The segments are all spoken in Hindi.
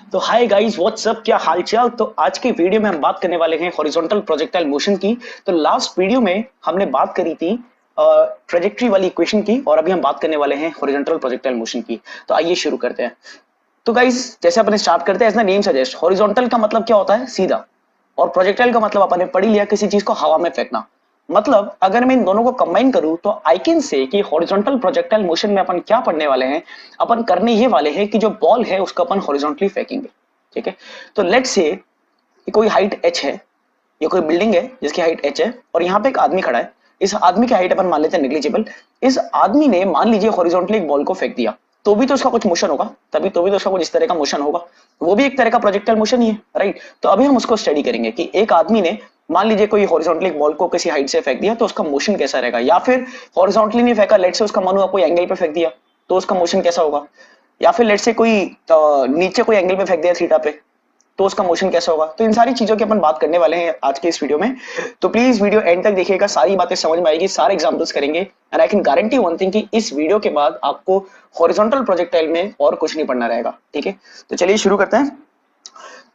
तो हाय गाइस व्हाट्सअप, क्या हालचाल। तो आज के वीडियो में हम बात करने वाले हैं हॉरिजॉन्टल प्रोजेक्टाइल मोशन की। तो लास्ट वीडियो में हमने बात करी थी ट्रेजेक्टरी वाली इक्वेशन की, और अभी हम बात करने वाले हैं हॉरिजॉन्टल प्रोजेक्टाइल मोशन की। तो आइए शुरू करते हैं। तो गाइस जैसे अपने स्टार्ट करते हैं, as the name suggest, horizontal का मतलब क्या होता है? सीधा। और प्रोजेक्टाइल का मतलब अपन ने पढ़ लिया, किसी चीज को हवा में फेंकना। मतलब अगर मैं इन दोनों को कंबाइन करूं तो आई कैन से कि हॉरिजॉन्टल प्रोजेक्टाइल मोशन में अपन क्या पढ़ने वाले हैं। अपन करने ये वाले हैं कि जो बॉल है उसको अपन हॉरिजॉन्टली फेंकेंगे। ठीक है। तो लेट्स से कोई हाइट h है, ये कोई बिल्डिंग है जिसकी हाइट h है, और यहाँ पे एक आदमी खड़ा है। इस आदमी की हाइट अपन मान लेते हैं नेग्लिजिबल। इस आदमी ने मान लीजिए हॉरिजॉन्टली एक बॉल को फेंक दिया, तो भी तो उसका कुछ मोशन होगा, तभी तो भी तो उसका कुछ इस तरह का मोशन होगा। वो भी एक तरह का प्रोजेक्टाइल मोशन ही है, राइट। तो अभी हम उसको स्टडी करेंगे कि एक आदमी ने मान लीजिए कोई हॉरिजॉन्टली एक बॉल को किसी हाइट से फेंक दिया तो उसका मोशन कैसा रहेगा, या फिर हॉरिजॉन्टली नहीं फेंका, लेट से उसका मानो कोई एंगल पे फेंक दिया तो उसका मोशन कैसा होगा, या फिर लेट से कोई नीचे कोई एंगल पे फेंक दिया थीटा पे तो उसका मोशन कैसा होगा। तो इन सारी चीजों की अपन बात करने वाले हैं आज के इस वीडियो में। तो प्लीज वीडियो एंड तक देखिएगा, सारी बातें समझ में आएगी, सारे एग्जांपल्स करेंगे। And I can guarantee one thing कि इस वीडियो के बाद आपको हॉरिजॉन्टल प्रोजेक्टाइल में और कुछ नहीं पढ़ना रहेगा। ठीक है, तो चलिए शुरू करते हैं।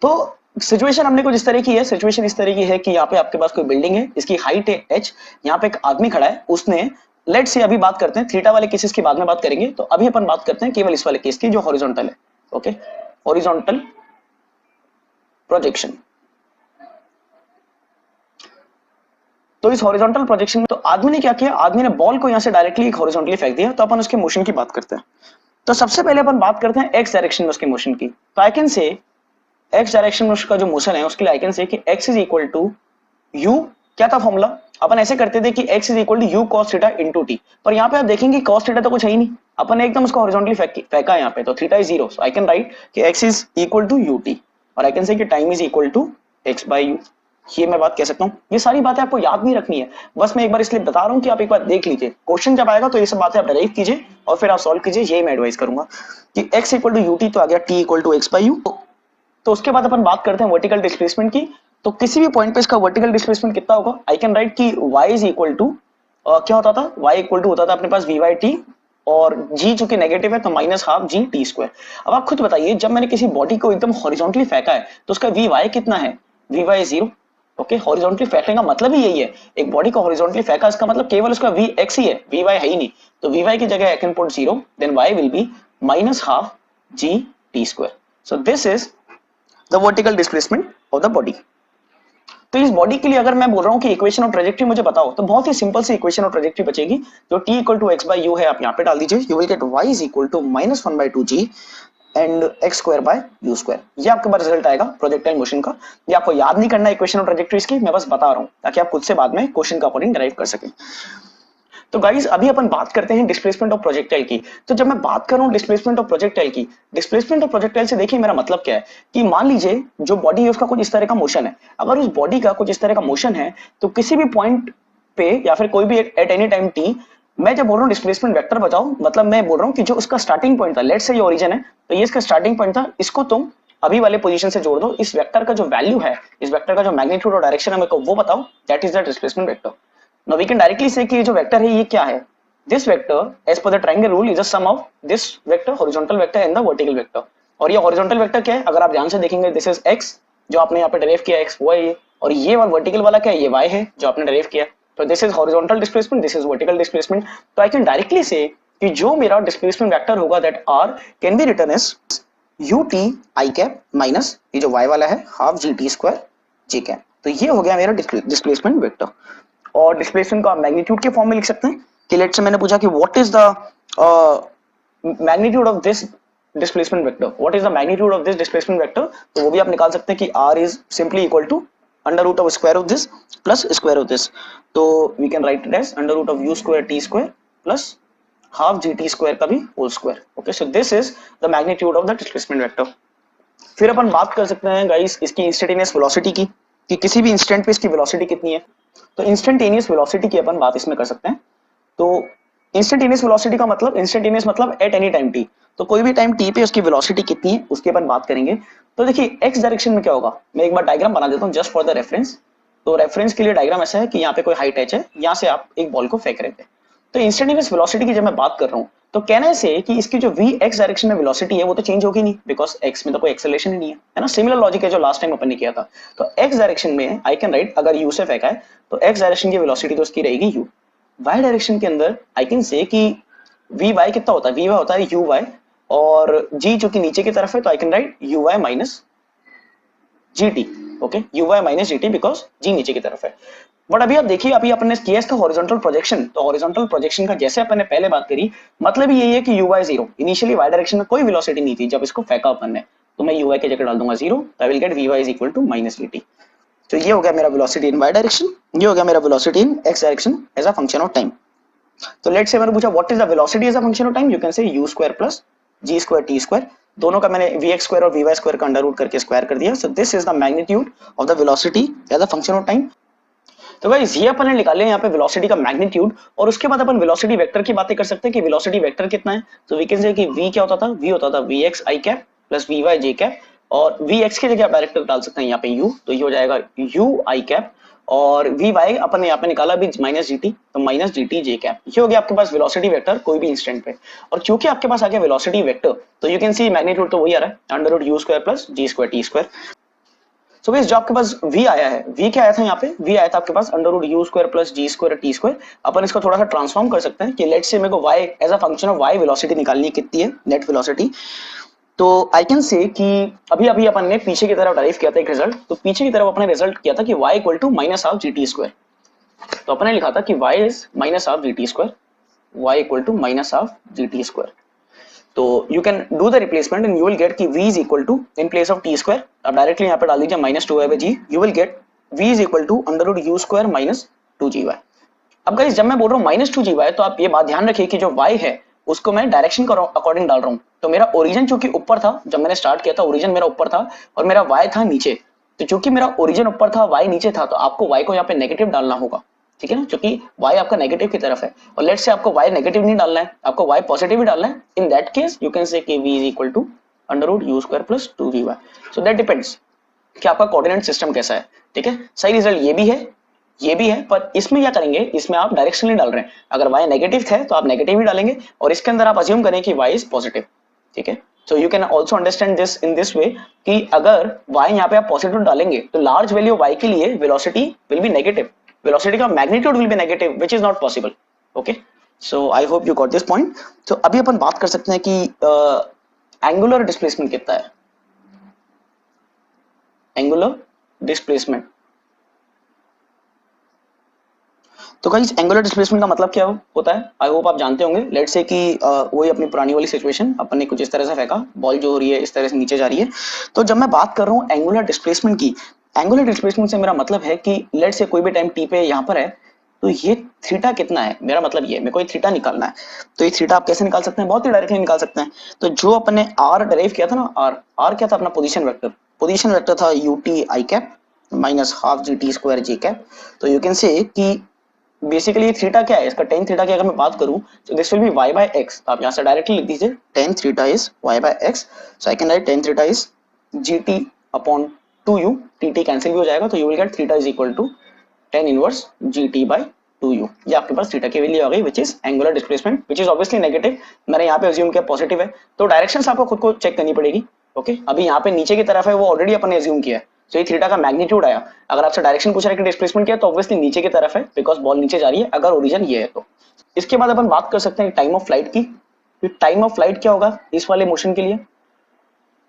तो सिचुएशन हमने कुछ इस तरह की है, सिचुएशन इस तरह की है कि यहाँ पे आपके पास कोई बिल्डिंग है, इसकी हाइट है h, यहाँ पे एक आदमी खड़ा है, उसने लेट से अभी बात करते हैं थीटा वाले केसेस की बाद में बात करेंगे, तो अभी अपन बात करते हैं केवल इस वाले केस की जो हॉरिजॉन्टल है। Okay, horizontal projection. तो इस हॉरिजॉन्टल प्रोजेक्शन में तो आदमी ने क्या किया, आदमी ने बॉल को यहां से डायरेक्टली एक हॉरिजॉन्टली फेंक दिया। तो अपन उसके मोशन की बात करते हैं। तो सबसे पहले अपन बात करते हैं एक्स डायरेक्शन में उसके मोशन की। तो आई कैन से एक्स डायरेक्शन में उसका जो मोशन है उसके लिए आई कैन से कि x is equal to u. क्या था फॉर्मूला? अपन ऐसे करते थे कि x is equal to u cos theta into t, पर यहाँ पे आप देखेंगे कॉस थीटा तो कुछ है ही नहीं, अपन ने एकदम उसको हॉरिजॉन्टली फेंका यहाँ पे, तो theta is zero. So I can write कि x is equal to u t, और आई कैन से कि time is equal to x by u. ये मैं बात कह सकता हूँ। ये सारी बातें आपको याद नहीं रखनी है, बस मैं एक बार इसलिए बता रहा हूँ कि आप एक बार देख लीजिए, क्वेश्चन जब आएगा तो ये सब बातें आप डिराइव कीजिए और फिर आप सॉल्व कीजिए। यही मैं एडवाइस करूंगा कि x equal to u t, तो आ गया t equal to x by u. तो उसके बाद अपन बात करते हैं वर्टिकल डिस्प्लेसमेंट की। तो किसी भी पॉइंट पे इसका वर्टिकल डिस्प्लेसमेंट कितना होगा, आई कैन राइट कि y इज इक्वल टू क्या होता था, y इक्वल टू होता था अपने पास v बाई टी, और g चूंकि नेगेटिव है तो minus half g t square. अब आप खुद बताइए, जब मैंने किसी बॉडी को एकदम हॉरिजॉन्टली फेंका है तो उसका वी वाई कितना है, v y zero. Okay, horizontally फेंकने का मतलब ही यही है, एक बॉडी को हॉरिजॉन्टली फेंका, इसका मतलब केवल उसका वी एक्स ही है, वी वाई है ही नहीं। तो वी वाई की जगह I can put zero, then y will be minus half g t square. So this is the vertical displacement of the body. तो इस बॉडी के लिए अगर मैं बोल रहा हूँ कि इक्वेशन और ट्रेजेक्टरी मुझे बताओ, तो बहुत ही सिंपल सी इक्वेशन और ट्रेजेक्टरी बचेगी। जो t equal to x by u है आप यहाँ पे डाल दीजिए, you will get y is equal to minus one by two g and x square by u square. ये आपके पास रिजल्ट आएगा प्रोजेक्टाइल मोशन का। ये आपको याद नहीं करना इक्वेशन और ट्रेजेक्टरीज की, मैं बस बता रहा हूँ ताकि आप खुद से बाद में क्वेश्चन का अकॉर्डिंग ड्राइव कर सकें। तो गाइस अभी अपन बात करते हैं डिस्प्लेसमेंट ऑफ प्रोजेक्टाइल की। तो जब मैं बात कर रहा हूं डिस्प्लेसमेंट ऑफ प्रोजेक्टाइल की, डिस्प्लेसमेंट ऑफ प्रोजेक्टाइल से देखिए मेरा मतलब क्या है कि मान लीजिए जो बॉडी है उसका कुछ इस तरह का मोशन है। अगर उस बॉडी का कुछ इस तरह का मोशन है तो किसी भी पॉइंट पे या फिर कोई भी एट एनी टाइम टी, मैं जब बोल रहा हूँ डिस्प्लेसमेंट वेक्टर बताओ, मतलब मैं बोल रहा हूँ कि जो उसका स्टार्टिंग पॉइंट था, लेट्स से ये ओरिजिन है तो ये इसका स्टार्टिंग पॉइंट था, इसको तुम अभी वाले पोजीशन से जोड़ दो, इस वेक्टर का जो वैल्यू है, इस वेक्टर का जो मैग्नीट्यूड और डायरेक्शन है मेरे को वो बताओ, that is the displacement vector. Now we can directly say कि ये जो वेक्टर है ये क्या है। This vector, as per the triangle rule, is a sum of this vector, horizontal vector and the vertical vector. और ये horizontal vector क्या है, अगर आप ध्यान से देखेंगे, this is x, जो आपने यहाँ पे डेरिव किया x वो है ये, और ये वर्टिकल वाला क्या है, ये y है जो आपने डेरिव किया। तो this is horizontal displacement, this is vertical displacement। तो I can directly say कि जो मेरा displacement vector होगा that r can be written as ut I cap minus ये जो y वाला है half g t square j cap। तो ये हो गया मेरा डिस्प्लेसमेंट वेक्टर। और डिस्प्लेसमेंट का मैग्नीट्यूड के फॉर्म में लिख सकते हैं कि लेट से मैंने पूछा कि what is the magnitude of this displacement vector, what is the magnitude of this displacement vector, तो वो भी आप निकाल सकते हैं कि r is simply equal to under root of square of this plus square of this. तो we can write it as under root of u square t square plus half g t square का भी whole square. Okay, so this is the magnitude of the displacement vector. फिर अपन बात कर सकते हैं गाइस इसकी इंस्टेंटेनियस वेलोसिटी की, कि किसी भी इंस्टेंट पे इसकी वेलोसिटी कितनी है। तो इंस्टेंटेनियस वेलोसिटी की अपन बात इसमें कर सकते हैं। तो इंस्टेंटेनियस वेलोसिटी का मतलब, इंस्टेंटेनियस मतलब एट एनी टाइम टी, तो कोई भी टाइम टी पे उसकी वेलोसिटी कितनी है उसकी अपन बात करेंगे। तो देखिए एक्स डायरेक्शन में क्या होगा, मैं एक बार डायग्राम बना देता हूँ जस्ट फॉर द रेफरेंस। तो रेफरेंस के लिए डायग्राम ऐसा है कि यहाँ पे कोई हाइट h है, यहाँ से आप एक बॉल को फेंक रहे थे। तो इंस्टेंटेनियस वेलोसिटी की जब मैं बात कर रहा हूं तो कहने से कि इसकी जो v x डायरेक्शन में वेलोसिटी है वो तो चेंज होगी नहीं, बिकॉज x में तो कोई एक्सेलरेशन ही नहीं है ना। सिमिलर लॉजिक है जो लास्ट टाइम अपन ने किया था। तो x डायरेक्शन में आई कैन राइट, अगर u से फेंका है तो x डायरेक्शन की वेलोसिटी तो उसकी रहेगी u। y डायरेक्शन के अंदर आई कैन से कि vy कितना होता है, vy होता है uy, और g जो कि नीचे की तरफ है तो आई can right uy minus gt। Okay, uy minus gt because g नीचे की तरफ है। बट अभी आप देखिए, अभी अपन ने किया इसका हॉरिजॉन्टल प्रोजेक्शन, तो हॉरिजॉन्टल प्रोजेक्शन का जैसे अपन ने पहले बात करी, मतलब यही है कि uy zero, initially y direction में कोई वेलोसिटी नहीं थी जब इसको फेंका अपन ने, तो मैं uy की जगह डाल दूंगा जीरो, तो I will get vy is equal to minus dt। तो ये हो गया मेरा वेलोसिटी इन y डायरेक्शन, ये हो गया मेरा velocity in x direction as a function of time. तो लेट्स से मैंने पूछा what is the velocity as a function of time, you can say u square plus g square t square, दोनों का मैंने vx स्क्वायर और vy स्क्वायर का अंडर रूट करके स्क्वायर कर दिया। So this is the magnitude of the velocity as a function of time. तो गाइस ये अपन ने निकाले यहाँ पे वेलोसिटी का मैग्नीट्यूड, और उसके बाद अपन वेलोसिटी वेक्टर की बातें कर सकते हैं कि वेलोसिटी वेक्टर कितना है। तो वी कैन से कि v क्या होता था, v होता था vx i cap plus vy j cap, और vx की जगह आप डायरेक्ट डाल सकते हैं यहाँ पे u, तो ये हो जाएगा u i कैप, और vy अपन ने यहाँ पे निकाला भी माइनस gt, तो माइनस gt j कैप। ये हो गया आपके पास वेलोसिटी वेक्टर कोई भी इंस्टेंट पे। और क्योंकि आपके पास आ गया वेलोसिटी वेक्टर, तो यू कैन सी मैग्नीट्यूड तो वही आ रहा है, under root u square plus g square t square. So guys जो आपके पास v आया है, v क्या आया था यहाँ पे, v आया था आपके पास under root u square plus g square t square. अपन इसको थोड़ा सा ट्रांसफॉर्म कर सकते हैं कि लेट्स से मेरे को y as a function of y velocity निकालनी है, कितनी है नेट वेलोसिटी। तो आई कैन से कि अभी अभी अपन ने पीछे की तरफ डाइव किया था एक रिजल्ट, तो पीछे की तरफ अपने रिजल्ट किया था कि y equal to minus half g t square. तो अपन ने लिखा था कि y is minus half g t square, y equal to minus half g t square. तो you can do the replacement and you will get कि v is equal to in place of t square, अब डायरेक्टली यहाँ पे डाल दीजिए minus two by g, you will get v is equal to under root u square minus two g y. अब गाइस जब मैं बोल रहा हूँ माइनस टू जी वाई, तो आप ये बात ध्यान रखिए कि जो y है उसको मैं डायरेक्शन के अकॉर्डिंग डाल रहा हूँ। तो मेरा ओरिजिन चूंकि ऊपर था, जब मैंने स्टार्ट किया था ओरिजिन मेरा ऊपर था और मेरा y था नीचे, तो चूंकि मेरा ओरिजिन ऊपर था y नीचे था, तो आपको y को यहाँ पे नेगेटिव डालना होगा, ठीक है ना, क्योंकि y आपका नेगेटिव की तरफ है। और लेट्स से आपको y नेगेटिव नहीं डालना है, आपको y पॉजिटिव ही डालना है, in that case you can say कि v is equal to under root u square plus two v y. So that depends कि आपका कोऑर्डिनेट सिस्टम कैसा है, ठीक है। सही रिजल्ट ये भी है, ये भी है, पर इसमें क्या करेंगे, इसमें आप डायरेक्शन नहीं डाल रहे हैं। अगर y नेगेटिव है तो आप नेगेटिव ही डालेंगे, और इसके अंदर आप अज्यूम करें कि y इज पॉजिटिव, ठीक है। So you can also understand this in this way कि अगर y यहाँ पे आप पॉजिटिव डालेंगे तो लार्ज वैल्यू y के लिए velocity will be negative, velocity का magnitude will be negative which is not possible. Okay, so I hope you got this point. तो अभी अपन बात कर सकते हैं कि एंगुलर डिस्प्लेसमेंट कितना है, एंगुलर डिस्प्लेसमेंट। तो गाइस एंगुलर डिस्प्लेसमेंट का मतलब क्या होता है, आई होप आप जानते होंगे। लेट्स से कि वही अपनी पुरानी वाली सिचुएशन, अपन ने कुछ इस तरह से फेंका, बॉल जो हो रही है इस तरह से नीचे जा रही है। तो जब मैं बात कर रहा हूँ एंगुलर डिस्प्लेसमेंट की, एंगुलर डिस्प्लेसमेंट से मेरा मतलब है कि लेट्स से कोई भी टाइम टी पे यहाँ पर है, तो ये थीटा कितना है, मेरा मतलब ये मेरे को थीटा निकालना है। तो ये थीटा आप कैसे निकाल सकते हैं, बहुत ही डायरेक्टली निकाल सकते हैं। तो जो अपन ने आर डेराइव किया था ना, आर क्या था अपना पोजीशन वेक्टर, पोजीशन वेक्टर था U T I cap minus half g t square J cap. तो यू कैन से कि बेसिकली थीटा क्या है, इसका टेन थीटा की अगर मैं बात करूं तो this will be y by x. आप यहाँ से डायरेक्टली लिख दीजिए tan theta is y by x. So I can write tan theta is gt अपॉन 2u, टी कैंसिल भी हो जाएगा, तो you will get theta is equal to tan inverse gt by 2u। ये आपके पास थीटा की वैल्यू आ गई, which is angular displacement, which is obviously negative. मैंने यहाँ पे अज्यूम किया पॉजिटिव है, तो डायरेक्शन आपको खुद को चेक करनी पड़ेगी। ओके, अभी यहाँ पे नीचे की तरफ है, वो ऑलरेडी अपन ने अज्यूम किया है, तो ये थीटा का मैग्नीट्यूड आया। अगर आपसे डायरेक्शन पूछ रहा है कि डिस्प्लेसमेंट क्या है, तो ऑब्वियसली नीचे की तरफ है, बिकॉज बॉल नीचे जा रही है, अगर ओरिजिन ये है तो। इसके बाद अपन बात कर सकते हैं टाइम ऑफ फ्लाइट की। टाइम ऑफ फ्लाइट क्या होगा इस वाले मोशन के लिए,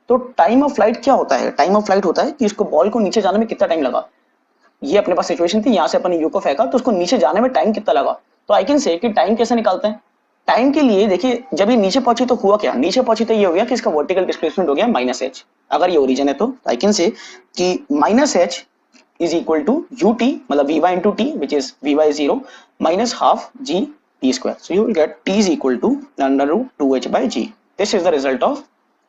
तो टाइम ऑफ फ्लाइट क्या होता है, टाइम ऑफ फ्लाइट होता है कि इसको बॉल को नीचे जाने में कितना टाइम लगा। ये अपने पास सिचुएशन थी, यहाँ से अपन यू को फेंका, तो उसको नीचे जाने में टाइम कितना लगा। तो आई कैन से कि टाइम कैसे निकालते हैं, टाइम के लिए देखिए जब ये नीचे पहुंची तो हुआ क्या, नीचे पहुंची तो ये हो गया कि इसका वर्टिकल डिस्प्लेसमेंट हो गया माइनस एच। अगर ये ओरिजिन है तो आई कैन से कि minus h is equal to u t, मतलब v y into t which is v y zero minus half g t square. So you will get t is equal to under root two h by g. This is the result of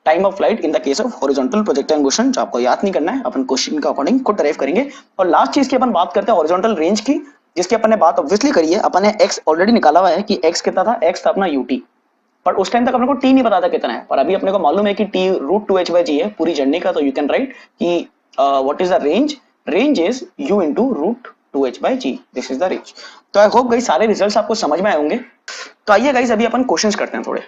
time of flight in the case of horizontal projectile motion, जो आपको याद नहीं करना है, अपन क्वेश्चन के अकॉर्डिंग खुद डराइव करेंगे। और लास्ट चीज की अपन बात करते हैं हॉरिजॉन्टल रेंज की, जिसकी अपन ने बात ऑब्वियसली करी है। अपन ने x ऑलरेडी निकाला हुआ है कि x कितना था, x था अपना ut, पर उस टाइम तक अपने को t नहीं पता था कितना है, पर अभी अपने को मालूम है कि t root two h by g है पूरी जर्नी का। तो यू कैन राइट कि what is the range, range is u into root 2h/g, this is the range. तो आई होप गाइस सारे रिजल्ट्स आपको समझ में आए होंगे। तो आइए गाइस अभी अपन क्वेश्चंस करते हैं थोड़े।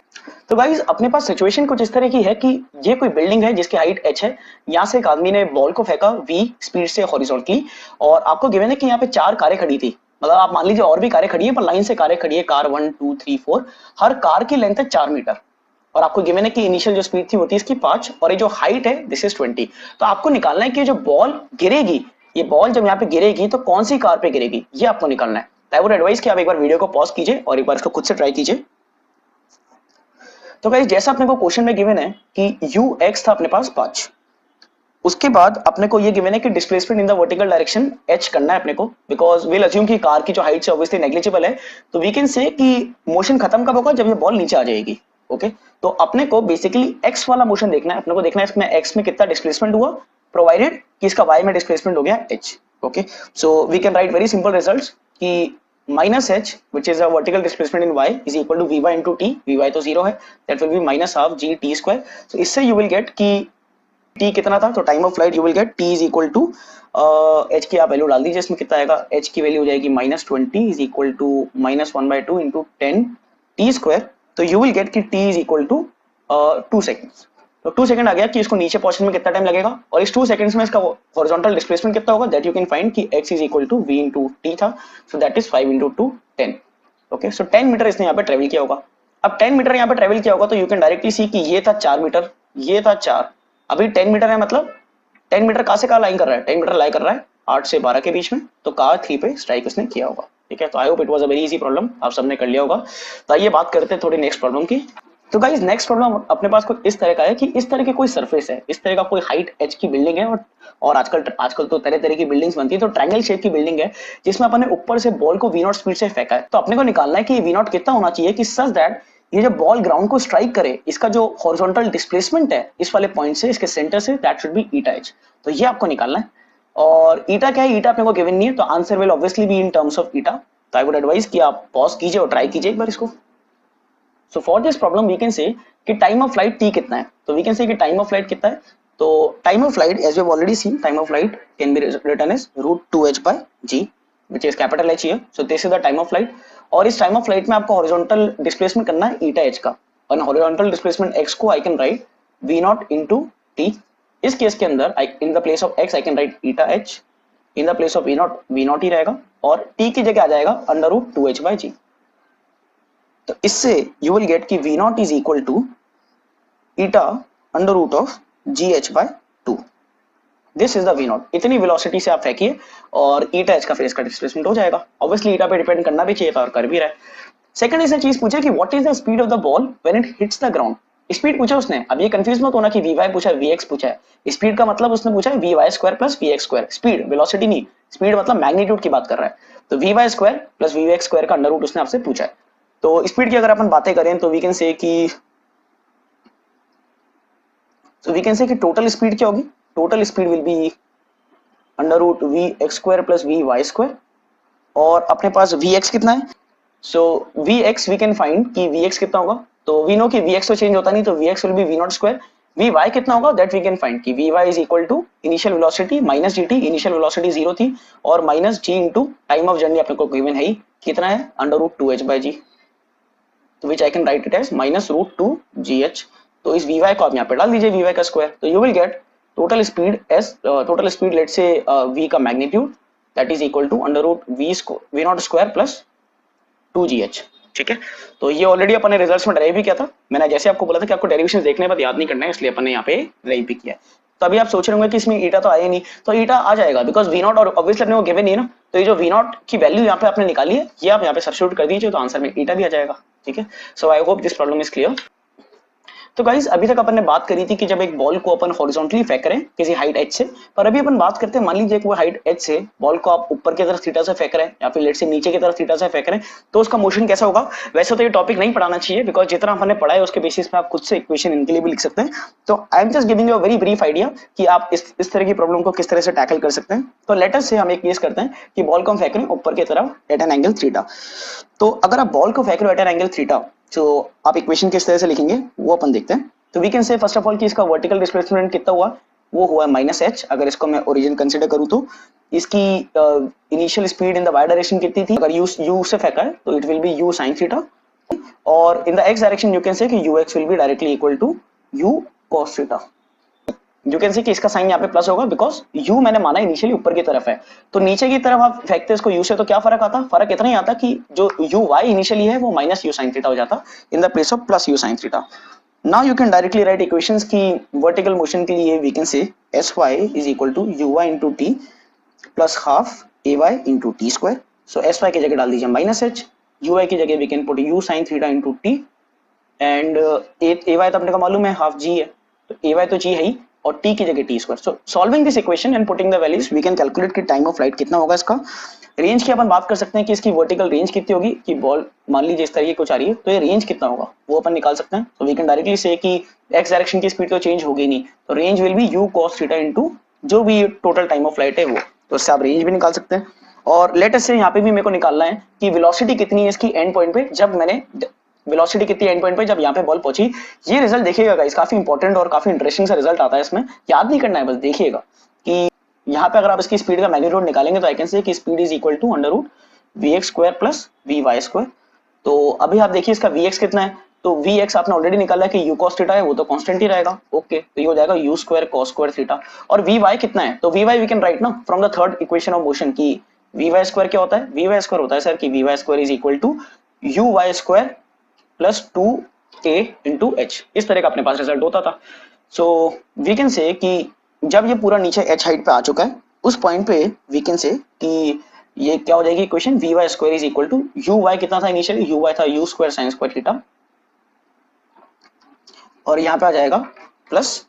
तो गाइस अपने पास सिचुएशन कुछ इस तरह की है कि ये कोई बिल्डिंग है जिसकी हाइट h है, यहाँ से एक आदमी ने बॉल को फेंका v स्पीड से हॉरिजॉन्टली, और आपको गिवन है कि यहाँ पे 4 कारें खड़ी थी, मतलब आप मान लीजिए और भी कारें खड़ी हैं पर लाइन से कारें खड़ी है, कार 1 2 3 4, हर कार की लेंथ है 4 मीटर, और आपको गिवन है कि इनिशियल जो स्पीड थी वो थी इसकी 5, और ये जो हाइट है दिस इज 20। तो आपको निकालना है कि जो बॉल गिरेगी, ये बॉल जब यहाँ पे गिरेगी तो कौन सी कार पे गिरेगी, ये आपको निकालना है। आई वुड एडवाइस कि आप एक बार वीडियो को पॉज कीजिए और एक बार इसको खुद से ट्राई कीजिए। तो गाइस जैसा अपने को क्वेश्चन में गिवन है कि ux था अपने पास 5, उसके बाद अपने को ये गिवन है कि displacement in the vertical direction h करना है अपने को, बिकॉज विल अज्यूम कि कार की जो हाइट है ऑब्वियसली नेग्लिजिबल है, तो वी कैन से कि मोशन खत्म कब होगा, जब ये बॉल नीचे आ जाएगी। ओके तो अपने को बेसिकली x वाला मोशन देखना है, अपने को देखना है इसमें x में कितना डिस्प्लेसमेंट हुआ, प्रोवाइडेड कि इसका y में डिस्प्लेसमेंट हो गया h। Okay so we can write very simple results कि minus h which is a vertical displacement in y is equal to vy into t, vy तो 0 है, that will be minus half g t square। so इससे you will get कि t कितना था, तो time of flight you will get t is equal to h की आप वैल्यू डाल दीजिए, इसमें कितना आएगा, h की वैल्यू हो जाएगी -20 is equal to -1/2 into 10 t square। तो you will get कि t is equal to 2 seconds। तो 2 सेकंड आ गया कि इसको नीचे पहुंचने में कितना टाइम लगेगा, और इस 2 सेकंड्स में इसका हॉरिजॉन्टल डिस्प्लेसमेंट कितना होगा, दैट यू कैन फाइंड कि x is equal to v into t था, so that is 5 into 2 10। Okay so 10 metre इसने यहाँ पे ट्रेवल किया होगा। अब 10 मीटर यहाँ पे ट्रेवल किया होगा तो यू कैन डायरेक्टली सी कि ये था 4 मीटर, ये था 4, अभी 10 मीटर है, मतलब 10 मीटर कहाँ से कहाँ लाइन कर रहा है, 10 मीटर लाइन कर रहा है 8 से 12 के बीच में, तो कार 3 पे स्ट्राइक उसने किया होगा। ठीक है, तो I hope it was a very easy problem, आप सबने कर लिया होगा। तो आइए बात करते हैं थोड़ी नेक्स्ट प्रॉब्लम की। तो गाइस नेक्स्ट प्रॉब्लम अपने पास कुछ इस तरह का है कि इस तरह की कोई सरफेस है, इस तरह का कोई हाइट h की बिल्डिंग है, और आजकल तो तरह तरह की बिल्डिंग्स बनती है, तो ट्रायंगल शेप की बिल्डिंग है जिसमें अपन ने ऊपर से बॉल को v0 स्पीड से फेंका है। तो अपने को निकालना है कि v0 कितना होना चाहिए कि सच दैट ये जो बॉल ग्राउंड को स्ट्राइक करे, इसका जो हॉरिजॉन्टल डिस्प्लेसमेंट है इस वाले पॉइंट से इसके सेंटर से, that should B eta h। तो ये आपको निकालना है, और ईटा क्या है, ईटा अपने को गिवन नहीं है, तो answer will obviously be in terms of eta. तो आई वुड एडवाइस कि आप पॉज कीजिए और ट्राई कीजिए एक बार इसको। So for this problem we can say कि time of flight t कितना है, तो we can say कि time of flight कितना है, तो time of flight as we have already seen, time of flight can be written as root 2h by g which is capital H here, so this is the time of flight। और इस time of flight में आपको horizontal displacement करना है eta h का, और horizontal displacement x को I can write v naught into t। इस केस के अंदर in the place of x I can write eta h, in the place of v naught ही रहेगा, और t की जगह आ जाएगा under root 2h by g। तो इससे यू विल गेट कि v naught is equal to eta under root of g h by 2। This is the v naught, इतनी वेलोसिटी से आप फेंकिए और ईटा एच का फिर इसका डिस्प्लेसमेंट हो जाएगा। ऑब्वियसली ईटा पे डिपेंड करना भी चाहिए था और कर भी रहा है। सेकंड इसने चीज पूछा कि what is the speed of the ball when it hits the ground. Speed पूछा उसने, अब ये कंफ्यूज मत होना कि वी पूछा है वी पूछा है। स्पीड का मतलब उसने पूछा है v y square plus v x square, speed velocity नहीं, स्पीड मतलब मैग्नीट्यूड की बात कर रहा है। तो v y square plus v x square का अंडर रूट उसने आपसे पूछा है। तो स्पीड की अगर अपन बातें करें तो वी कैन से कि टोटल स्पीड क्या होगी, total speed will be under root v x square plus v y square, और अपने पास वी एक्स कितना है, so v x we can find कि वी एक्स कितना होगा, तो वी नो कि वी एक्स तो चेंज होता नहीं, तो v x will be v naught square. V y कितना होगा दैट वी कैन फाइंड कि v y is equal to initial velocity minus g t, initial velocity 0 थी, और minus g into time of journey अपने को गिवन है ही कितना है अंडर रूट 2h बाय जी, तो which I can write it as minus root 2 gh। तो इस vy को आप यहाँ पे डाल दीजिए vy का स्क्वायर, तो you will get total speed as total speed let's say v का magnitude that is equal to under root v naught square plus 2gh। ठीक है, तो ये ऑलरेडी अपन ने रिजल्ट्स में ड्राइव भी किया था, मैंने जैसे आपको बोला था कि आपको डेरिवेशन देखने के बाद याद नहीं करना है, इसलिए अपन ने यहाँ पे ड्राइव भी किया है। तो अभी आप सोच रहे होंगे कि इसमें ईटा तो आया नहीं, तो ईटा आ जाएगा बिकॉज वी नॉट और ऑब्वियसली अपने को गिवन नहीं है ना, तो ये जो वी नॉट की वैल्यू यहाँ पे आपने निकाली है ये आप यहाँ पे सब्स्टिट्यूट कर दीजिए, तो आंसर में ईटा भी आ जाएगा। ठीक है, so I hope this problem is clear. तो गाइस अभी तक अपन ने बात करी थी कि जब एक बॉल को अपन हॉरिजॉन्टली फेंक रहे हैं किसी हाइट h से, पर अभी अपन बात करते हैं मान लीजिए कि वो हाइट h से बॉल को आप ऊपर की तरफ थीटा से फेंक रहे हैं या फिर लेट से नीचे की तरफ थीटा से फेंक रहे हैं, तो उसका मोशन कैसा होगा। वैसे तो ये टॉपिक नहीं पढ़ाना चाहिए बिकॉज जितना अपन ने पढ़ा है उसके बेसिस पे आप खुद से इक्वेशन इनके लिए भी लिख सकते हैं। तो I am just giving you a very brief idea कि आप इस तरह की प्रॉब्लम को किस तरह से टैकल कर सकते हैं। तो लेट अस से हम एक केस करते हैं कि बॉल को हम फेंक रहे हैं ऊपर की तरफ एट एन एंगल थीटा। तो अगर आप बॉल को फेंक रहे हो एट एन एंगल थीटा, तो आप इक्वेशन किस तरह से लिखेंगे वो अपन देखते हैं। तो we can say first of all कि इसका वर्टिकल डिस्प्लेसमेंट कितना हुआ वो हुआ -h। अगर इसको मैं ओरिजिन कंसिडर करूँ तो इसकी initial speed in the y direction कितनी थी, अगर u से फेंका है तो it will be u sin theta, और in the x direction you can say कि ux will be directly equal to u cos theta. You can say कि इसका साइन यहाँ पे प्लस होगा बिकॉज u मैंने माना इनिशियली ऊपर की तरफ है, तो नीचे की तरफ आप फेंकते इसको u से तो क्या फर्क आता, फर्क इतना ही आता कि जो u y इनिशियली है वो माइनस u sin थीटा हो जाता in the place of plus u sin theta. Now you can directly write equations की वर्टिकल मोशन के लिए we can say sy is equal to uy into t plus half ay into t square. So sy की जगह डाल दीजिए -h, uy की जगह we can put u sin theta into t, and ay तो अपने को मालूम है हाफ g है, तो ay तो g है ही, और t की जगह t square. So solving this equation and putting the values we can calculate कि टाइम ऑफ फ्लाइट कितना होगा। इसका रेंज की अपन बात कर सकते हैं कि इसकी वर्टिकल रेंज कितनी होगी, कि बॉल मान लीजिए इस तरीके कुछ आ रही है तो ये रेंज कितना होगा वो अपन निकाल सकते हैं। तो वी कैन डायरेक्टली से कि x डायरेक्शन की स्पीड तो चेंज होगी नहीं, तो range will be u cos theta into जो भी टोटल टाइम ऑफ फ्लाइट है वो, तो इससे आप रेंज भी निकाल सकते हैं। और लेटेस्ट से यहाँ पे भी मेरे को निकालना है कि वेलोसिटी कितनी है इसकी एंड पॉइंट पे, जब मैंने वेलोसिटी कितनी एंड पॉइंट पे जब यहाँ पे बॉल पहुंची। ये रिजल्ट देखिएगा गाइस, काफी इंपॉर्टेंट और काफी इंटरेस्टिंग सा रिजल्ट आता है, इसमें याद नहीं करना है, बस देखिएगा कि यहाँ पे अगर आप इसकी स्पीड का मैग्नीट्यूड निकालेंगे तो आई कैन से कि speed is equal to under root vx square plus vy square. तो अभी आप देखिए इसका vx कितना है, तो vx आपने ऑलरेडी निकाला है कि u cos थीटा है, वो तो कांस्टेंट ही रहेगा, ओके, तो ये हो जाएगा u square cos square theta. और vy कितना है, तो vy वी कैन राइट ना from the third equation of motion की vy स्क्वायर क्या होता है, vy स्क्वायर होता है सर कि vy square is equal to uy square plus 2a into h। इस तरह का अपने पास रिजल्ट होता था। सो वी कैन से कि जब ये पूरा नीचे h हाइट पे आ चुका है, उस पॉइंट पे वी कैन से कि ये क्या हो जाएगी equation, vy square is equal to uy कितना था इनिशियली, uy था u square sine square theta, और यहाँ पे आ जाएगा प्लस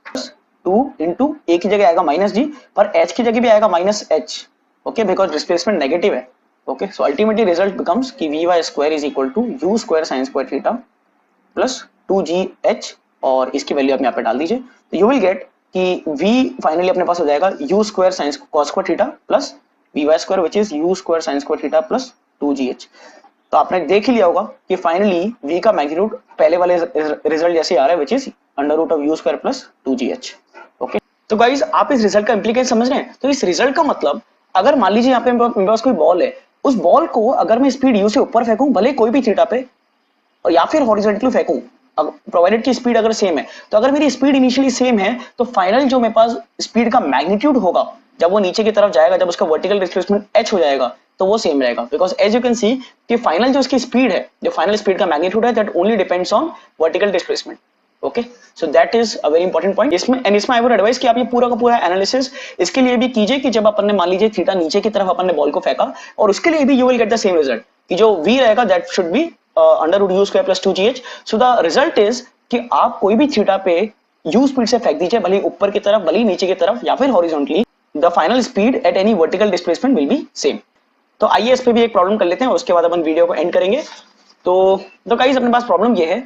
2 इंटू a की जगह आएगा -g, पर h की जगह भी आएगा -h, okay, because displacement negative है, okay. So ultimately result becomes कि vy square is equal to u square sine square theta plus 2gh, और इसकी वैल्यू आप यहाँ पे डाल दीजिए, तो यू विल गेट कि v फाइनली अपने पास हो जाएगा u square sign cos square theta plus vy square which is u square sine square theta plus 2gh। तो आपने देख ही लिया होगा कि फाइनली v का मैग्नीट्यूड पहले वाले रिजल्ट जैसे आ रहा है which is under root of u square plus 2gh, okay. तो गाइस आप इस रिजल्ट का इंप्लीकेशन समझ रहे हैं, तो इस रिजल्ट का मतलब अगर मान लीजिए यहाँ पे मेरे पास कोई बॉल है, उस बॉल को अगर मैं स्पीड u से ऊपर फेंकूं भले कोई भी थीटा पे, और या फिर हॉरिजॉन्टली फेंकूं, प्रोवाइडेड की स्पीड अगर सेम है, तो अगर मेरी स्पीड इनिशियली सेम है तो फाइनल जो मेरे पास स्पीड का मैग्नीट्यूड होगा जब वो नीचे की तरफ जाएगा, जब उसका वर्टिकल डिस्प्लेसमेंट h हो जाएगा, तो वो सेम रहेगा, because as you can see कि फाइनल जो इसकी स्पीड है, जो फाइनल स्पीड का मैग्नीट्यूड है, that only depends on vertical displacement, okay. So that is a very important point. इसमें आई वुड एडवाइस कि आप ये पूरा का पूरा एनालिसिस इसके लिए भी कीजिए कि जब अपन ने मान लीजिए थीटा नीचे की तरफ अपन ने बॉल को फेंका, और उसके लिए भी you will get the same result कि जो v रहेगा that should be under root u square plus 2gh। So the result is कि आप कोई भी थीटा पे u स्पीड से फेंक दीजिए, भले ऊपर की तरफ, भले नीचे की तरफ, या फिर horizontally, the final speed at any vertical displacement will be same. तो आइए इस पे भी एक प्रॉब्लम कर लेते हैं, उसके बाद अपन वीडियो को एंड करेंगे। तो गाइस अपने पास प्रॉब्लम ये है,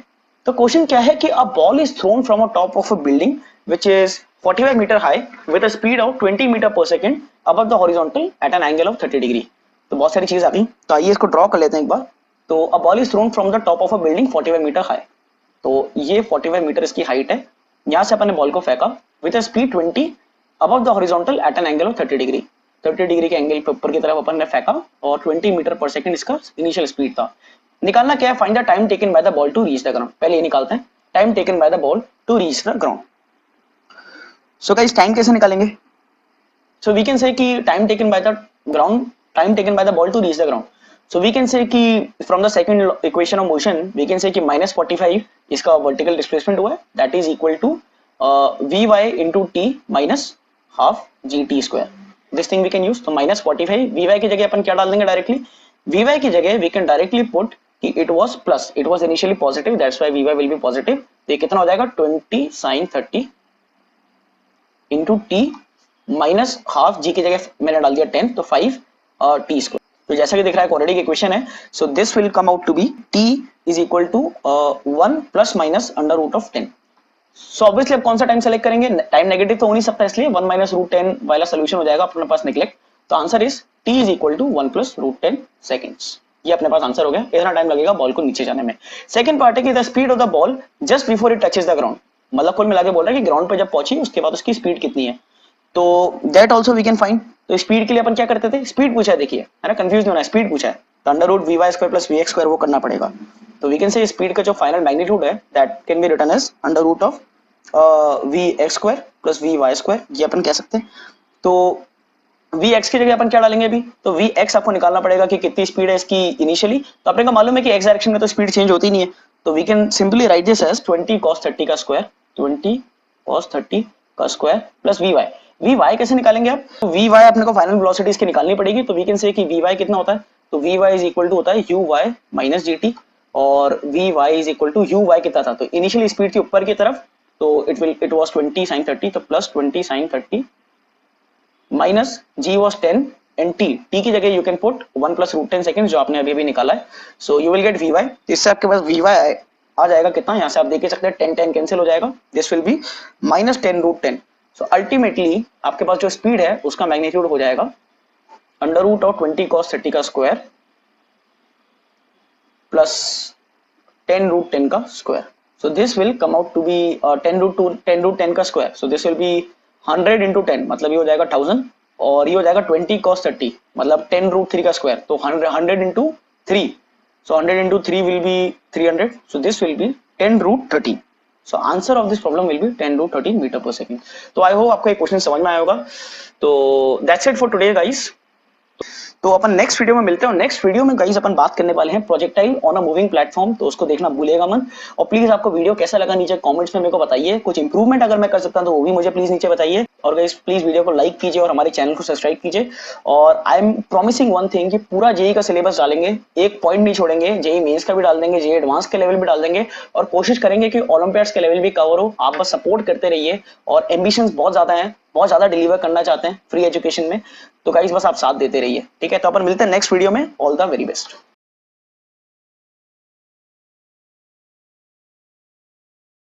तो क्वेश्चन क्या है कि a ball is thrown from a top of a building which is 45 metre high with a speed of 20 metre per second above the horizontal at an angle of 30 degree. तो बहुत सारी चीज आ गई, तो आइए इसको ड्रॉ कर लेते हैं एक बार। तो a ball is thrown from the top of a building 45 metre high, तो ये 45 मीटर इसकी हाइट है, यहाँ से अपन ने बॉल को फेंका with a speed 20 above the horizontal at an angle of 30 degree. 30 degree के एंगल पे ऊपर की तरफ अपन ने फेंका, और 20 मीटर पर सेकंड इसका इनिशियल स्पीड था। निकालना क्या है, find the time taken by the ball to reach the ground. पहले ये निकालते हैं time taken by the ball to reach the ground. So guys time कैसे निकालेंगे, सो वी कैन से कि time taken by the ground, time taken by the ball to reach the ground. So we can say कि from the second equation of motion we can say कि -45 इसका वर्टिकल डिस्प्लेसमेंट हुआ है, that is equal to vy into t minus half gt square। This thing we can use. तो -45 vy की जगह अपन क्या डाल देंगे डायरेक्टली, vy की जगह वी कैन डायरेक्टली पुट कि it was plus, it was initially positive, that's why vy will be positive. तो ये कितना हो जाएगा 20 sin 30 into t minus half, g की जगह मैंने डाल दिया 10, तो 5 t स्क्वायर। तो जैसा कि दिख रहा है क्वाड्रेटिक इक्वेशन है, so this will come out to be t is equal to 1 plus minus under root of 10। So obviously अब कौन सा टाइम सेलेक्ट करेंगे, टाइम नेगेटिव तो हो नहीं सकता, इसलिए 1 माइनस रूट 10 वाला सोल्यूशन हो जाएगा अपने पास निकलेक्ट। तो answer is t is equal to 1 plus root 10 seconds. ये अपने पास आंसर हो गया, इतना टाइम लगेगा बॉल को नीचे जाने में। सेकंड पार्ट है कि the speed of the ball just before it touches the ground, मतलब कुल मिला के बोल रहा है कि ग्राउंड पे जब पहुंची उसके बाद उसकी स्पीड कितनी है। तो that also we can find. तो स्पीड के लिए अपन क्या करते थे, स्पीड पूछा है, देखिए है ना, कंफ्यूज नहीं होना है, स्पीड पूछा है तो under root v y square plus v x square वो करना पड़ेगा। तो वी कैन से स्पीड का जो फाइनल मैग्नीट्यूड है that can be written as under root of v x square plus v y square, ये अपन कह सकते हैं। तो वी एक्स की जगह अपन क्या डालेंगे अभी, तो वी एक्स आपको निकालना पड़ेगा कि कितनी स्पीड है इसकी इनिशियली। तो अपने को मालूम है कि एक्स डायरेक्शन में तो स्पीड चेंज होती नहीं है, तो we can simply write this as 20 cos 30 का स्क्वायर, 20 cos 30 का square plus v y. V y कैसे निकालेंगे आप, तो वी वाई अपने को फाइनल वेलोसिटी इसकी निकालनी पड़ेगी। तो वी कैन से कि वी वाई कितना होता है, तो v y is equal to होता है u y minus g t, और v y is equal to u y कितना था, तो इनिशियली स्पीड थी ऊपर की तरफ, तो इट वाज 20 sin 30, तो plus 20 sin 30 minus g was 10 and t की जगह you can put 1 plus root 10 second जो आपने अभी भी निकाला है। So you will get v y, इससे आपके पास वी वाई आ जाएगा कितना, यहाँ से आप देख सकते हैं 10 10 कैंसिल हो जाएगा, this will be minus 10 root 10। So ultimately आपके पास जो स्पीड है उसका मैग्नीट्यूड हो जाएगा अंडर रूट ऑफ 20 cos 30 का स्क्वायर प्लस 10 रूट 10 का square. So this will come out to be 10 root 10 का square, so this will be 100 into 10, मतलब ये हो जाएगा 1000, और ये हो जाएगा 20 cos 30 मतलब 10 रूट 3 का स्क्वायर, तो 100 into 3, so 100 into 3 will be 300, so this will be 10 root 13। so answer of this problem will be 10 root 13 meter per second। तो आई होप आपको एक क्वेश्चन समझ में आया होगा। तो that's it for today guys, तो अपन नेक्स्ट वीडियो में मिलते हैं। और नेक्स्ट वीडियो में गाइस अपन बात करने वाले हैं projectile on a moving platform, तो उसको देखना भूलिएगा मत। और प्लीज आपको वीडियो कैसा लगा नीचे कमेंट्स में मेरे को बताइए, कुछ इंप्रूवमेंट अगर मैं कर सकता हूं तो वो भी मुझे प्लीज नीचे बताइए। और गाइस प्लीज वीडियो को लाइक कीजिए और हमारे चैनल को सब्सक्राइब कीजिए। और I am promising one thing कि पूरा जेई का सिलेबस डालेंगे, एक पॉइंट नहीं छोड़ेंगे, जेई मेंस का भी डाल देंगे, जेई एडवांस के लेवल भी डाल देंगे, और कोशिश करेंगे कि ओलंपियाड्स के लेवल भी कवर हो। आप बस सपोर्ट करते रहिए, और एम्बिशंस बहुत ज्यादा हैं, बहुत ज्यादा डिलीवर करना चाहते हैं फ्री एजुकेशन में, तो गाइस बस आप साथ देते रहिए, ठीक है। तो अपन मिलते हैं नेक्स्ट वीडियो में, ऑल द वेरी बेस्ट।